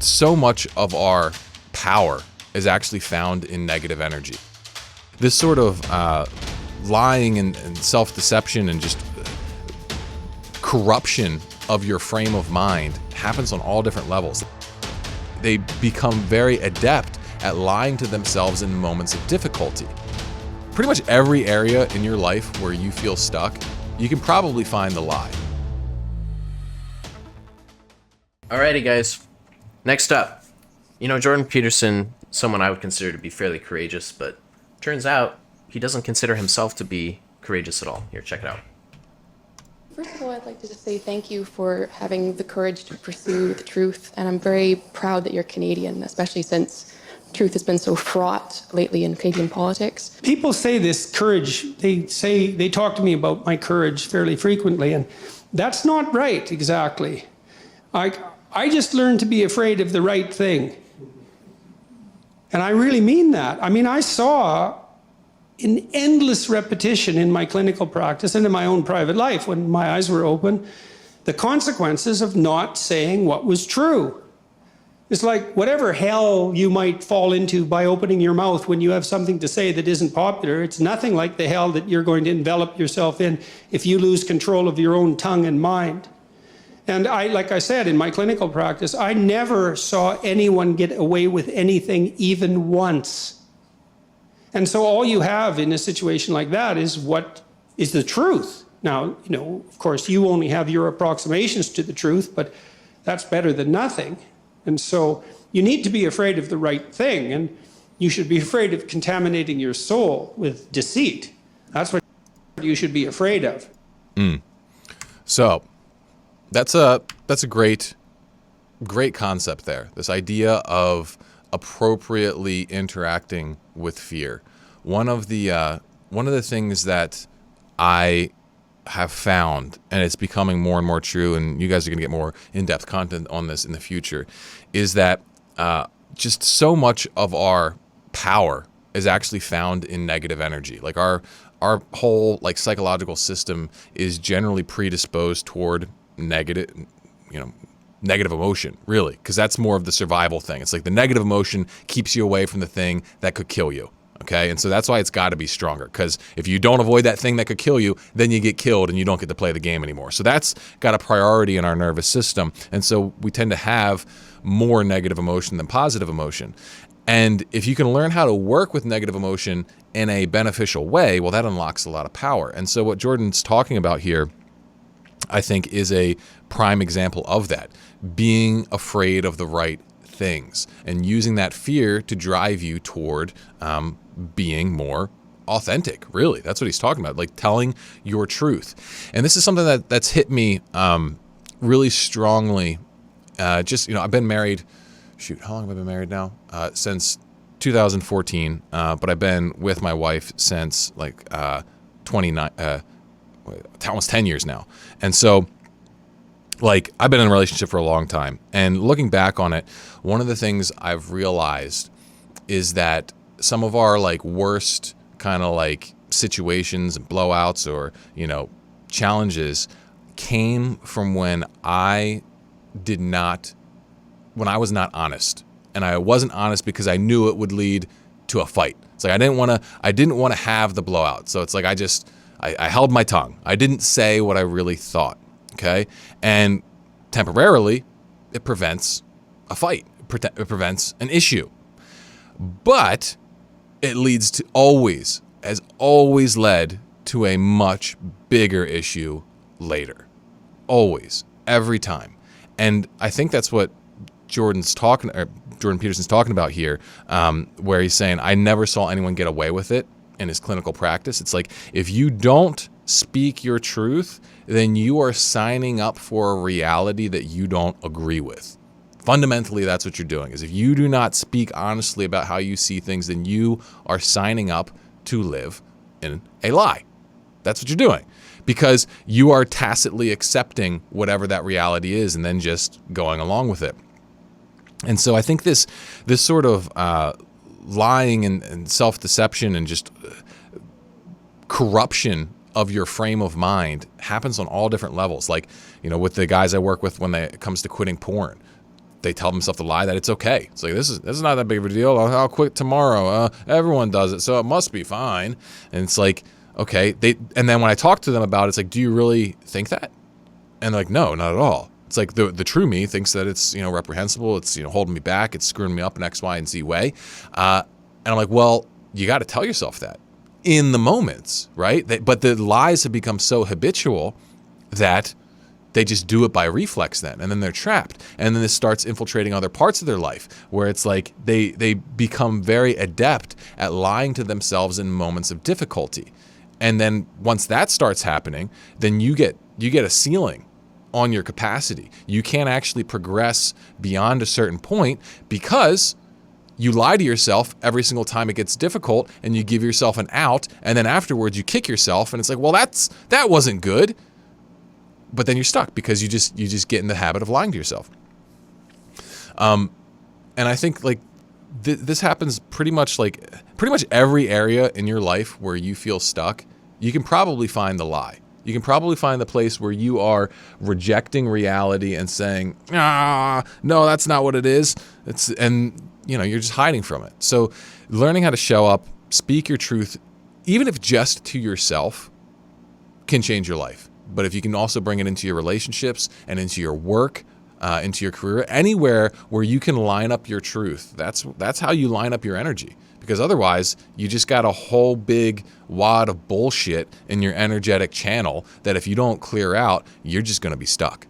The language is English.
so much of our power is actually found in negative energy. This sort of lying and self-deception and just corruption of your frame of mind happens on all different levels. They become very adept at lying to themselves in moments of difficulty. Pretty much every area in your life where you feel stuck, you can probably find the lie. Alrighty, guys. Next up, Jordan Peterson, someone I would consider to be fairly courageous, but turns out he doesn't consider himself to be courageous at all. Here, check it out. First of all, I'd like to just say thank you for having the courage to pursue the truth, and I'm very proud that you're Canadian, especially since truth has been so fraught lately in Canadian politics. People say this courage, they talk to me about my courage fairly frequently, and that's not right exactly. I just learned to be afraid of the right thing. And I really mean that. I mean, I saw in endless repetition in my clinical practice and in my own private life, when my eyes were open, the consequences of not saying what was true. It's like whatever hell you might fall into by opening your mouth when you have something to say that isn't popular, it's nothing like the hell that you're going to envelop yourself in if you lose control of your own tongue and mind. And like I said, in my clinical practice, I never saw anyone get away with anything even once. And so all you have in a situation like that is what is the truth. Now, of course, you only have your approximations to the truth, but that's better than nothing. And so you need to be afraid of the right thing, and you should be afraid of contaminating your soul with deceit. That's what you should be afraid of. So that's a great concept there. This idea of appropriately interacting with fear. One of the things that I have found, and it's becoming more and more true, and you guys are going to get more in-depth content on this in the future, is that just so much of our power is actually found in negative energy. Like our whole psychological system is generally predisposed toward negative emotion, really, because that's more of the survival thing. It's like the negative emotion keeps you away from the thing that could kill you. Okay, and so that's why it's got to be stronger, because if you don't avoid that thing that could kill you, then you get killed and you don't get to play the game anymore. So that's got a priority in our nervous system, and so we tend to have more negative emotion than positive emotion. And if you can learn how to work with negative emotion in a beneficial way, well, that unlocks a lot of power. And so what Jordan's talking about here, I think, is a prime example of that. Being afraid of the right things and using that fear to drive you toward being more authentic. Really, that's what he's talking about, like telling your truth. And this is something that's hit me really strongly. I've been married. How long have I been married now? Since 2014, but I've been with my wife since almost 10 years now. And so I've been in a relationship for a long time, and looking back on it, one of the things I've realized is that some of our worst kind of situations and blowouts or, challenges came from when I was not honest. And I wasn't honest because I knew it would lead to a fight. It's like I didn't want to have the blowout. So it's like I held my tongue. I didn't say what I really thought. Okay? And temporarily, it prevents a fight. It prevents an issue. But it has always led to a much bigger issue later. Always. Every time. And I think that's what Jordan Peterson's talking about here, where he's saying, I never saw anyone get away with it in his clinical practice. It's like, if you don't speak your truth, then you are signing up for a reality that you don't agree with. Fundamentally, that's what you're doing, is if you do not speak honestly about how you see things, then you are signing up to live in a lie. That's what you're doing, because you are tacitly accepting whatever that reality is and then just going along with it. And so I think this sort of lying and self-deception and just corruption of your frame of mind happens on all different levels. With the guys I work with when it comes to quitting porn, they tell themselves the lie that it's okay. It's like, this is not that big of a deal. I'll quit tomorrow. Everyone does it, so it must be fine. And it's like, okay. And then when I talk to them about it, it's like, do you really think that? And they're like, no, not at all. It's like the true me thinks that it's, reprehensible. It's, holding me back. It's screwing me up in X, Y, and Z way. And I'm like, well, you got to tell yourself that in the moments, right? But the lies have become so habitual that they just do it by reflex then, and then they're trapped. And then this starts infiltrating other parts of their life, where it's like they become very adept at lying to themselves in moments of difficulty. And then once that starts happening, then you get a ceiling on your capacity. You can't actually progress beyond a certain point because you lie to yourself every single time it gets difficult, and you give yourself an out, and then afterwards you kick yourself, and it's like, well, that wasn't good. But then you're stuck because you just get in the habit of lying to yourself. And I think like this happens pretty much every area in your life where you feel stuck. You can probably find the lie. You can probably find the place where you are rejecting reality and saying, no, that's not what it is. You're just hiding from it. So learning how to show up, speak your truth, even if just to yourself, can change your life. But if you can also bring it into your relationships and into your work, into your career, anywhere where you can line up your truth, that's how you line up your energy. Because otherwise, you just got a whole big wad of bullshit in your energetic channel that if you don't clear out, you're just going to be stuck.